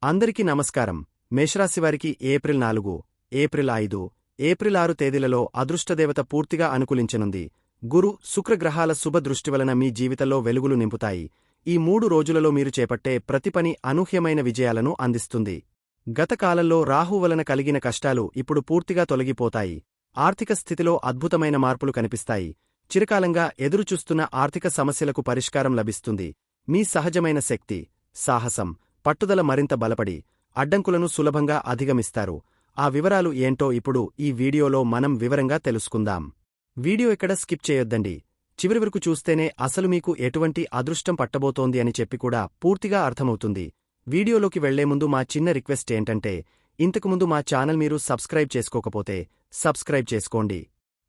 అందరికీ నమస్కారం. మేషరాశివారికి April 4, April 5, April 6 తేదీలలో అదృష్టదేవత పూర్తిగా అనుకూలించనుంది. గురు, శుక్రగ్రహాల శుభ దృష్టి వలన మీ జీవితంలో వెలుగులు నింపుతాయి. ఈ 3 రోజులలో మీరు చేపట్టే ప్రతి పని అనూహ్యమైన విజయాలను అందిస్తుంది. గత కాలంలో రాహు వలన కలిగిన కష్టాలు ఇప్పుడు పూర్తిగా తొలగిపోతాయి. ఆర్థిక స్థితిలో అద్భుతమైన మార్పులు కనిపిస్తాయి. చిరకాలంగా ఎదురుచూస్తున్న ఆర్థిక సమస్యలకు పరిష్కారం లభిస్తుంది. మీ సహజమైన శక్తి, సాహసం, పట్టుదల మరింత బలపడి అడ్డంకులను సులభంగా అధిగమిస్తారు. ఆ వివరాలు ఏంటో ఇప్పుడు ఈ వీడియోలో మనం వివరంగా తెలుసుకుందాం. వీడియో ఎక్కడ స్కిప్ చేయొద్దండి. చివరి వరకు చూస్తేనే అసలు మీకు ఎటువంటి అదృష్టం పట్టబోతోంది అని చెప్పి కూడా పూర్తిగా అర్థమవుతుంది. వీడియోలోకి వెళ్లే ముందు మా చిన్న రిక్వెస్ట్ ఏంటంటే, ఇంతకుముందు మా ఛానల్ మీరు సబ్స్క్రైబ్ చేసుకోకపోతే సబ్స్క్రైబ్ చేసుకోండి.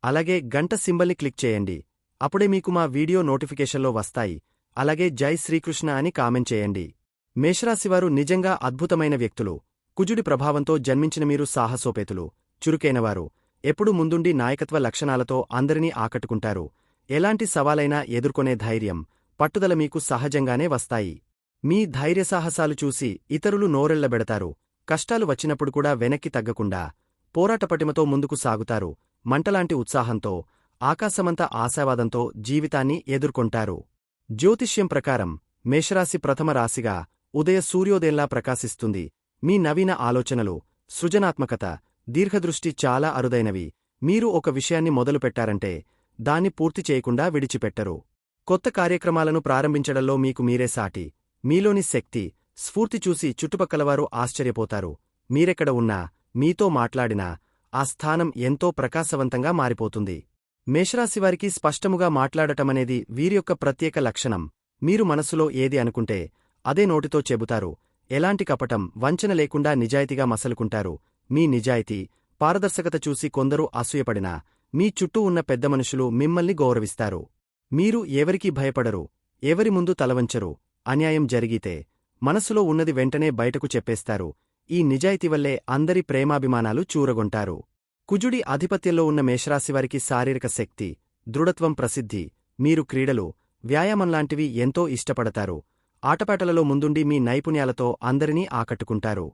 అలాగే గంట సింబల్ని క్లిక్ చేయండి. అప్పుడే మీకు మా వీడియో నోటిఫికేషన్లో వస్తాయి. అలాగే జై శ్రీకృష్ణ అని కామెంట్ చేయండి. మేషరాశివారు నిజంగా అద్భుతమైన వ్యక్తులు. కుజుడి ప్రభావంతో జన్మించిన మీరు సాహసోపేతులు, చురుకైనవారు. ఎప్పుడూ ముందుండి నాయకత్వ లక్షణాలతో అందరినీ ఆకట్టుకుంటారు. ఎలాంటి సవాలైనా ఎదుర్కొనే ధైర్యం, పట్టుదల మీకు సహజంగానే వస్తాయి. మీ ధైర్యసాహసాలు చూసి ఇతరులు నోరెళ్లబెడతారు. కష్టాలు వచ్చినప్పుడు కూడా వెనక్కి తగ్గకుండా పోరాటపటిమతో ముందుకు సాగుతారు. మంటలాంటి ఉత్సాహంతో, ఆకాశమంత ఆశావాదంతో జీవితాన్ని ఎదుర్కొంటారు. జ్యోతిష్యం ప్రకారం మేషరాశి ప్రథమ రాశిగా ఉదయ సూర్యోదయంలా ప్రకాశిస్తుంది. మీ నవీన ఆలోచనలు, సృజనాత్మకత, దీర్ఘదృష్టి చాలా అరుదైనవి. మీరు ఒక విషయాన్ని మొదలుపెట్టారంటే దాన్ని పూర్తి చేయకుండా విడిచిపెట్టరు. కొత్త కార్యక్రమాలను ప్రారంభించడంలో మీకు మీరే సాటి. మీలోని శక్తి, స్ఫూర్తి చూసి చుట్టుపక్కలవారు ఆశ్చర్యపోతారు. మీరెక్కడ ఉన్నా, మీతో మాట్లాడినా ఆ స్థానం ఎంతో ప్రకాశవంతంగా మారిపోతుంది. మేషరాశివారికి స్పష్టముగా మాట్లాడటమనేది వీరియొక్క ప్రత్యేక లక్షణం. మీరు మనసులో ఏది అనుకుంటే అదే నోటితో చెబుతారు. ఎలాంటి కపటం, వంచన లేకుండా నిజాయితీగా మసలుకుంటారు. మీ నిజాయితీ, పారదర్శకత చూసి కొందరు అసూయపడినా మీ చుట్టూ ఉన్న పెద్ద మనుషులు మిమ్మల్ని గౌరవిస్తారు. మీరు ఎవరికీ భయపడరు, ఎవరి ముందు తలవంచరు. అన్యాయం జరిగితే మనసులో ఉన్నది వెంటనే బయటకు చెప్పేస్తారు. ఈ నిజాయితీ వల్లే అందరి ప్రేమాభిమానాలు చూరగొంటారు. కుజుడి ఆధిపత్యంలో ఉన్న మేషరాశివారికి శారీరక శక్తి, దృఢత్వం ప్రసిద్ధి. మీరు క్రీడలు, వ్యాయామంలాంటివి ఎంతో ఇష్టపడతారు. ఆటపాటలలో ముందుండి మీ నైపుణ్యాలతో అందరినీ ఆకట్టుకుంటారు.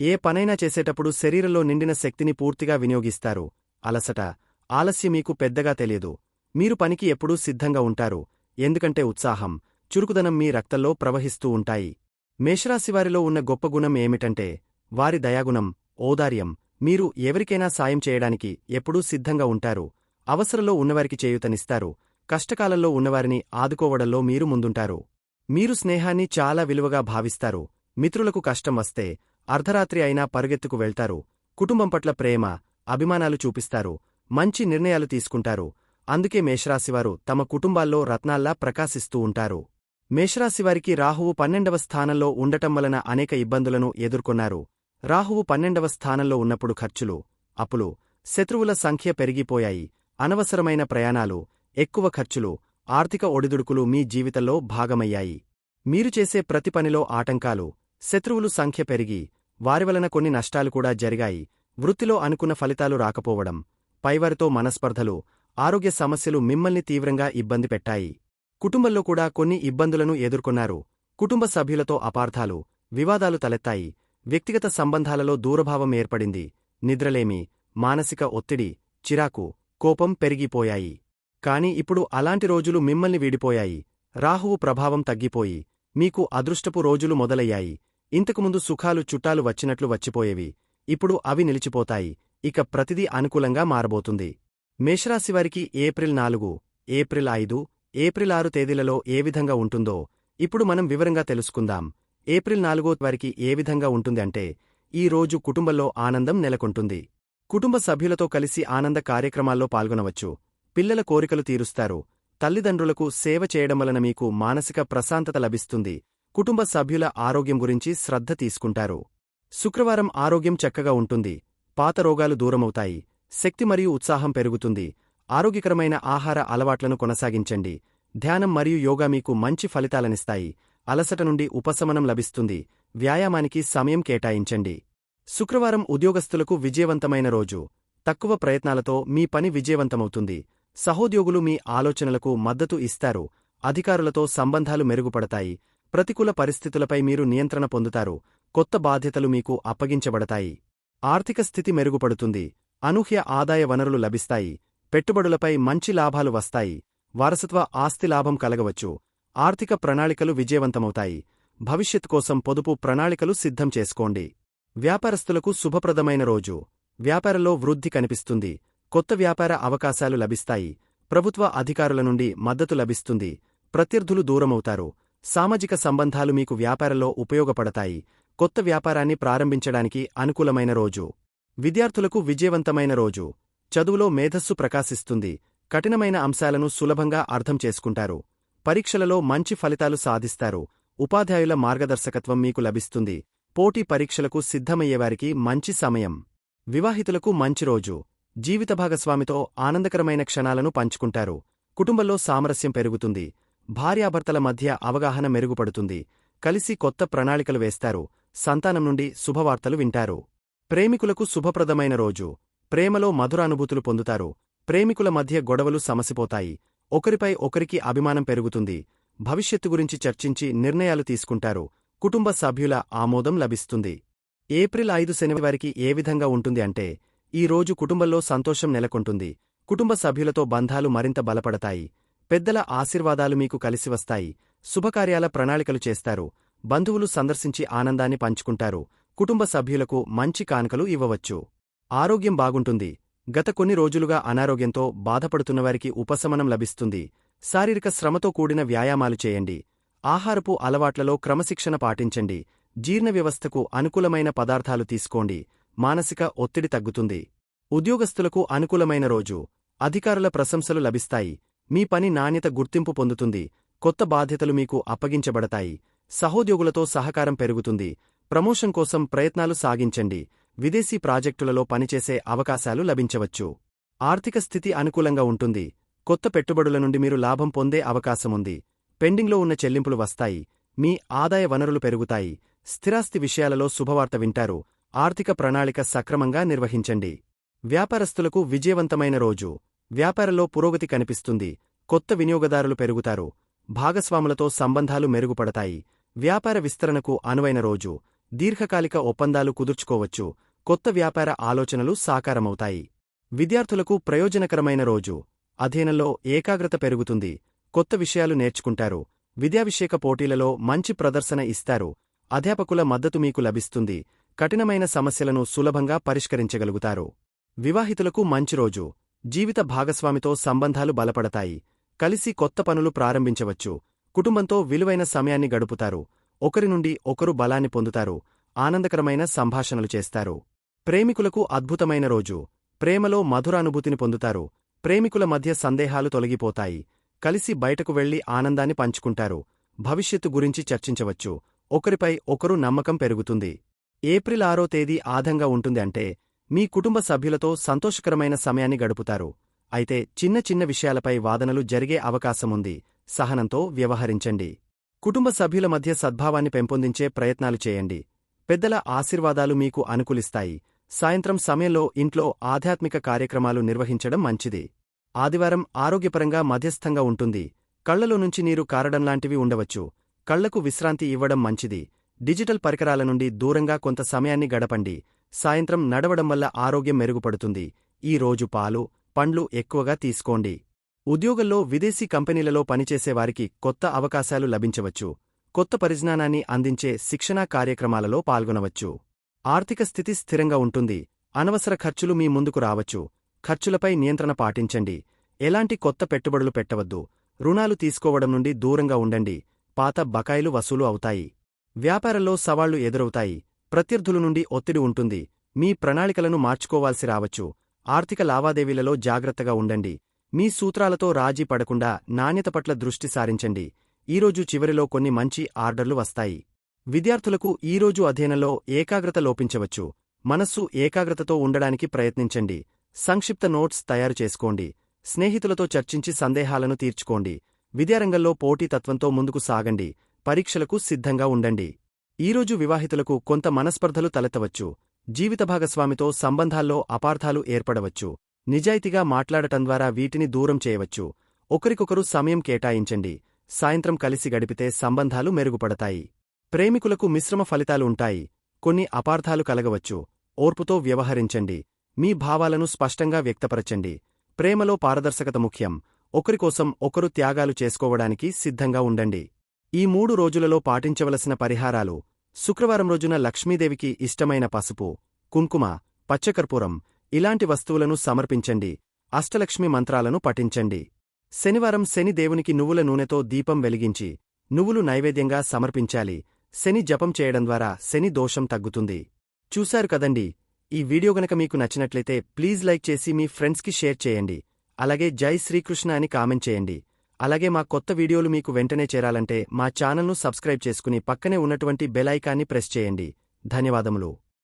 ఏ పనైనా చేసేటప్పుడు శరీరంలో నిండిన శక్తిని పూర్తిగా వినియోగిస్తారు. అలసట, ఆలస్యం మీకు పెద్దగా తెలియదు. మీరు పనికి ఎప్పుడూ సిద్ధంగా ఉంటారు. ఎందుకంటే ఉత్సాహం, చురుకుదనం మీ రక్తంలో ప్రవహిస్తూ ఉంటాయి. మేషరాశివారిలో ఉన్న గొప్ప గుణం ఏమిటంటే వారి దయాగుణం, ఔదార్యం. మీరు ఎవరికైనా సాయం చేయడానికి ఎప్పుడూ సిద్ధంగా ఉంటారు. అవసరంలో ఉన్నవారికి చేయూతనిస్తారు. కష్టకాలంలో ఉన్నవారిని ఆదుకోవడంలో మీరు ముందుంటారు. మీరు స్నేహాన్ని చాలా విలువగా భావిస్తారు. మిత్రులకు కష్టం వస్తే అర్ధరాత్రి అయినా పరుగెత్తుకు వెళ్తారు. కుటుంబం పట్ల ప్రేమ, అభిమానాలు చూపిస్తారు. మంచి నిర్ణయాలు తీసుకుంటారు. అందుకే మేషరాశివారు తమ కుటుంబాల్లో రత్నాల్లా ప్రకాశిస్తూ ఉంటారు. మేషరాశివారికి రాహువు 12వ స్థానంలో ఉండటం వలన అనేక ఇబ్బందులను ఎదుర్కొన్నారు. రాహువు 12వ స్థానంలో ఉన్నప్పుడు ఖర్చులు, అప్పులు, శత్రువుల సంఖ్య పెరిగిపోయాయి. అనవసరమైన ప్రయాణాలు, ఎక్కువ ఖర్చులు, ఆర్థిక ఒడిదుడుకులు మీ జీవితంలో భాగమయ్యాయి. మీరు చేసే ప్రతి పనిలో ఆటంకాలు, శత్రువులు సంఖ్య పెరిగి వారివలన కొన్ని నష్టాలు కూడా జరిగాయి. వృత్తిలో అనుకున్న ఫలితాలు రాకపోవడం, పైవారితో మనస్పర్ధలు, ఆరోగ్య సమస్యలు మిమ్మల్ని తీవ్రంగా ఇబ్బంది పెట్టాయి. కుటుంబంలో కూడా కొన్ని ఇబ్బందులను ఎదుర్కొన్నారు. కుటుంబ సభ్యులతో అపార్థాలు, వివాదాలు తలెత్తాయి. వ్యక్తిగత సంబంధాలలో దూరభావం ఏర్పడింది. నిద్రలేమి, మానసిక ఒత్తిడి, చిరాకు, కోపం పెరిగిపోయాయి. కాని ఇప్పుడు అలాంటి రోజులు మిమ్మల్ని వీడిపోయాయి. రాహువు ప్రభావం తగ్గిపోయి మీకు అదృష్టపు రోజులు మొదలయ్యాయి. ఇంతకుముందు సుఖాలు చుట్టాలు వచ్చినట్లు వచ్చిపోయేవి. ఇప్పుడు అవి నిలిచిపోతాయి. ఇక ప్రతిదీ అనుకూలంగా మారబోతుంది. మేషరాశివారికి ఏప్రిల్ 4, ఏప్రిల్ 5, ఏప్రిల్ 6 తేదీలలో ఏ విధంగా ఉంటుందో ఇప్పుడు మనం వివరంగా తెలుసుకుందాం. ఏప్రిల్ 4 వారికి ఏ విధంగా ఉంటుంది అంటే, ఈ రోజు కుటుంబంలో ఆనందం నెలకొంటుంది. కుటుంబ సభ్యులతో కలిసి ఆనంద కార్యక్రమాల్లో పాల్గొనవచ్చు. పిల్లల కోరికలు తీరుస్తారు. తల్లిదండ్రులకు సేవ చేయడం వలన మీకు మానసిక ప్రశాంతత లభిస్తుంది. కుటుంబ సభ్యుల ఆరోగ్యం గురించి శ్రద్ధ తీసుకుంటారు. శుక్రవారం ఆరోగ్యం చక్కగా ఉంటుంది. పాత రోగాలు దూరమవుతాయి. శక్తి మరియు ఉత్సాహం పెరుగుతుంది. ఆరోగ్యకరమైన ఆహార అలవాట్లను కొనసాగించండి. ధ్యానం మరియు యోగా మీకు మంచి ఫలితాలనిస్తాయి. అలసట నుండి ఉపశమనం లభిస్తుంది. వ్యాయామానికి సమయం కేటాయించండి. శుక్రవారం ఉద్యోగస్తులకు విజయవంతమైన రోజు. తక్కువ ప్రయత్నాలతో మీ పని విజయవంతమవుతుంది. సహోద్యోగులు మీ ఆలోచనలకు మద్దతు ఇస్తారు. అధికారులతో సంబంధాలు మెరుగుపడతాయి. ప్రతికూల పరిస్థితులపై మీరు నియంత్రణ పొందుతారు. కొత్త బాధ్యతలు మీకు అప్పగించబడతాయి. ఆర్థిక స్థితి మెరుగుపడుతుంది. అనూహ్య ఆదాయ వనరులు లభిస్తాయి. పెట్టుబడులపై మంచి లాభాలు వస్తాయి. వారసత్వ ఆస్తి లాభం కలగవచ్చు. ఆర్థిక ప్రణాళికలు విజయవంతమవుతాయి. భవిష్యత్ కోసం పొదుపు ప్రణాళికలు సిద్ధం చేసుకోండి. వ్యాపారస్తులకు శుభప్రదమైన రోజు. వ్యాపారంలో వృద్ధి కనిపిస్తుంది. కొత్త వ్యాపార అవకాశాలు లభిస్తాయి. ప్రభుత్వ అధికారుల నుండి మద్దతు లభిస్తుంది. ప్రత్యర్థులు దూరమవుతారు. సామాజిక సంబంధాలు మీకు వ్యాపారంలో ఉపయోగపడతాయి. కొత్త వ్యాపారాన్ని ప్రారంభించడానికి అనుకూలమైన రోజు. విద్యార్థులకు విజయవంతమైన రోజు. చదువులో మేధస్సు ప్రకాశిస్తుంది. కఠినమైన అంశాలను సులభంగా అర్థం చేసుకుంటారు. పరీక్షలలో మంచి ఫలితాలు సాధిస్తారు. ఉపాధ్యాయుల మార్గదర్శకత్వం మీకు లభిస్తుంది. పోటీ పరీక్షలకు సిద్ధమయ్యేవారికి మంచి సమయం. వివాహితులకు మంచి రోజు. జీవిత భాగస్వామితో ఆనందకరమైన క్షణాలను పంచుకుంటారు. కుటుంబంలో సామరస్యం పెరుగుతుంది. భార్యాభర్తల మధ్య అవగాహన మెరుగుపడుతుంది. కలిసి కొత్త ప్రణాళికలు వేస్తారు. సంతానం నుండి శుభవార్తలు వింటారు. ప్రేమికులకు శుభప్రదమైన రోజు. ప్రేమలో మధురానుభూతులు పొందుతారు. ప్రేమికుల మధ్య గొడవలు సమసిపోతాయి. ఒకరిపై ఒకరికి అభిమానం పెరుగుతుంది. భవిష్యత్తు గురించి చర్చించి నిర్ణయాలు తీసుకుంటారు. కుటుంబ సభ్యుల ఆమోదం లభిస్తుంది. ఏప్రిల్ 5 శనివారికి ఏ విధంగా ఉంటుంది అంటే, ఈ రోజు కుటుంబంలో సంతోషం నెలకొంటుంది. కుటుంబ సభ్యులతో బంధాలు మరింత బలపడతాయి. పెద్దల ఆశీర్వాదాలు మీకు కలిసివస్తాయి. శుభకార్యాల ప్రణాళికలు చేస్తారు. బంధువులు సందర్శించి ఆనందాన్ని పంచుకుంటారు. కుటుంబ సభ్యులకు మంచి కానుకలు ఇవ్వవచ్చు. ఆరోగ్యం బాగుంటుంది. గత కొన్ని రోజులుగా అనారోగ్యంతో బాధపడుతున్నవారికి ఉపశమనం లభిస్తుంది. శారీరక శ్రమతో కూడిన వ్యాయామాలు చేయండి. ఆహారపు అలవాట్లలో క్రమశిక్షణ పాటించండి. జీర్ణ వ్యవస్థకు అనుకూలమైన పదార్థాలు తీసుకోండి. మానసిక ఒత్తిడి తగ్గుతుంది. ఉద్యోగస్తులకు అనుకూలమైన రోజు. అధికారుల ప్రశంసలు లభిస్తాయి. మీ పని నాణ్యత గుర్తింపు పొందుతుంది. కొత్త బాధ్యతలు మీకు అప్పగించబడతాయి. సహోద్యోగులతో సహకారం పెరుగుతుంది. ప్రమోషన్ కోసం ప్రయత్నాలు సాగించండి. విదేశీ ప్రాజెక్టులలో పనిచేసే అవకాశాలు లభించవచ్చు. ఆర్థిక స్థితి అనుకూలంగా ఉంటుంది. కొత్త పెట్టుబడుల నుండి మీరు లాభం పొందే అవకాశముంది. పెండింగ్లో ఉన్న చెల్లింపులు వస్తాయి. మీ ఆదాయ వనరులు పెరుగుతాయి. స్థిరాస్తి విషయాలలో శుభవార్త వింటారు. ఆర్థిక ప్రణాళిక సక్రమంగా నిర్వహించండి. వ్యాపారస్తులకు విజయవంతమైన రోజు. వ్యాపారంలో పురోగతి కనిపిస్తుంది. కొత్త వినియోగదారులు పెరుగుతారు. భాగస్వాములతో సంబంధాలు మెరుగుపడతాయి. వ్యాపార విస్తరణకు అనువైన రోజు. దీర్ఘకాలిక ఒప్పందాలు కుదుర్చుకోవచ్చు. కొత్త వ్యాపార ఆలోచనలు సాకారమవుతాయి. విద్యార్థులకు ప్రయోజనకరమైన రోజు. అధ్యయనంలో ఏకాగ్రత పెరుగుతుంది. కొత్త విషయాలు నేర్చుకుంటారు. విద్యావిషేక పోటీలలో మంచి ప్రదర్శన ఇస్తారు. అధ్యాపకుల మద్దతు మీకు లభిస్తుంది. కఠినమైన సమస్యలను సులభంగా పరిష్కరించగలుగుతారు. వివాహితులకు మంచి రోజు. జీవిత భాగస్వామితో సంబంధాలు బలపడతాయి. కలిసి కొత్త పనులు ప్రారంభించవచ్చు. కుటుంబంతో విలువైన సమయాన్ని గడుపుతారు. ఒకరి నుండి ఒకరు బలాన్ని పొందుతారు. ఆనందకరమైన సంభాషణలు చేస్తారు. ప్రేమికులకు అద్భుతమైన రోజు. ప్రేమలో మధురానుభూతిని పొందుతారు. ప్రేమికుల మధ్య సందేహాలు తొలగిపోతాయి. కలిసి బయటకు వెళ్లి ఆనందాన్ని పంచుకుంటారు. భవిష్యత్తు గురించి చర్చించవచ్చు. ఒకరిపై ఒకరు నమ్మకం పెరుగుతుంది. ఏప్రిల్ 6వ తేదీ ఆదంగా ఉంటుంది అంటే, మీ కుటుంబ సభ్యులతో సంతోషకరమైన సమయాన్ని గడుపుతారు. అయితే చిన్న చిన్న విషయాలపై వాదనలు జరిగే అవకాశముంది. సహనంతో వ్యవహరించండి. కుటుంబ సభ్యుల మధ్య సద్భావాన్ని పెంపొందించే ప్రయత్నాలు చేయండి. పెద్దల ఆశీర్వాదాలు మీకు అనుకూలిస్తాయి. సాయంత్రం సమయంలో ఇంట్లో ఆధ్యాత్మిక కార్యక్రమాలు నిర్వహించడం మంచిది. ఆదివారం ఆరోగ్యపరంగా మధ్యస్థంగా ఉంటుంది. కళ్లలో నుంచి నీరు కారడంలాంటివి ఉండవచ్చు. కళ్లకు విశ్రాంతి ఇవ్వడం మంచిది. డిజిటల్ పరికరాల నుండి దూరంగా కొంత సమయాన్ని గడపండి. సాయంత్రం నడవడం వల్ల ఆరోగ్యం మెరుగుపడుతుంది. ఈ రోజు పాలు, పండ్లు ఎక్కువగా తీసుకోండి. ఉద్యోగంలో విదేశీ కంపెనీలలో పనిచేసేవారికి కొత్త అవకాశాలు లభించవచ్చు. కొత్త పరిజ్ఞానాన్ని అందించే శిక్షణా కార్యక్రమాలలో పాల్గొనవచ్చు. ఆర్థిక స్థితి స్థిరంగా ఉంటుంది. అనవసర ఖర్చులు మీ ముందుకు రావచ్చు. ఖర్చులపై నియంత్రణ పాటించండి. ఎలాంటి కొత్త పెట్టుబడులు పెట్టవద్దు. రుణాలు తీసుకోవడం నుండి దూరంగా ఉండండి. పాత బకాయిలు వసూలు అవుతాయి. వ్యాపారంలో సవాళ్లు ఎదురవుతాయి. ప్రత్యర్థుల నుండి ఒత్తిడి ఉంటుంది. మీ ప్రణాళికలను మార్చుకోవాల్సి రావచ్చు. ఆర్థిక లావాదేవీలలో జాగ్రత్తగా ఉండండి. మీ సూత్రాలతో రాజీ పడకుండా నాణ్యత పట్ల దృష్టి సారించండి. ఈరోజు చివరిలో కొన్ని మంచి ఆర్డర్లు వస్తాయి. విద్యార్థులకు ఈరోజు అధ్యయనంలో ఏకాగ్రత లోపించవచ్చు. మనస్సు ఏకాగ్రతతో ఉండడానికి ప్రయత్నించండి. సంక్షిప్త నోట్స్ తయారు చేసుకోండి. స్నేహితులతో చర్చించి సందేహాలను తీర్చుకోండి. విద్యారంగంలో పోటీతత్వంతో ముందుకు సాగండి. పరీక్షలకు సిద్ధంగా ఉండండి. ఈరోజు వివాహితులకు కొంత మనస్పర్ధలు తలెత్తవచ్చు. జీవిత భాగస్వామితో సంబంధాల్లో అపార్థాలు ఏర్పడవచ్చు. నిజాయితీగా మాట్లాడటం ద్వారా వీటిని దూరం చేయవచ్చు. ఒకరికొకరు సమయం కేటాయించండి. సాయంత్రం కలిసి గడిపితే సంబంధాలు మెరుగుపడతాయి. ప్రేమికులకు మిశ్రమ ఫలితాలు ఉంటాయి. కొన్ని అపార్థాలు కలగవచ్చు. ఓర్పుతో వ్యవహరించండి. మీ భావాలను స్పష్టంగా వ్యక్తపరచండి. ప్రేమలో పారదర్శకత ముఖ్యం. ఒకరికోసం ఒకరు త్యాగాలు చేసుకోవడానికి సిద్ధంగా ఉండండి. ఈ 3 రోజులలో పాటించవలసిన పరిహారాలు: శుక్రవారం రోజున లక్ష్మీదేవికి ఇష్టమైన పసుపు, కుంకుమ, పచ్చకర్పూరం ఇలాంటి వస్తువులను సమర్పించండి. అష్టలక్ష్మి మంత్రాలను పఠించండి. శనివారం శని దేవునికి నువ్వుల నూనెతో దీపం వెలిగించి నువ్వులు నైవేద్యంగా సమర్పించాలి. శని జపం చేయడం ద్వారా శని దోషం తగ్గుతుంది. చూశారు కదండి. ఈ వీడియో గనక మీకు నచ్చినట్లయితే ప్లీజ్ లైక్ చేసి మీ ఫ్రెండ్స్కి షేర్ చేయండి. అలాగే జై శ్రీకృష్ణ అని కామెంట్ చేయండి. అలాగే మా కొత్త వీడియోలు మీకు వెంటనే చేరాలంటే మా ఛానల్ను సబ్స్క్రైబ్ చేసుకుని పక్కనే ఉన్నటువంటి బెల్ ఐకాన్ని ప్రెస్ చేయండి. ధన్యవాదములు.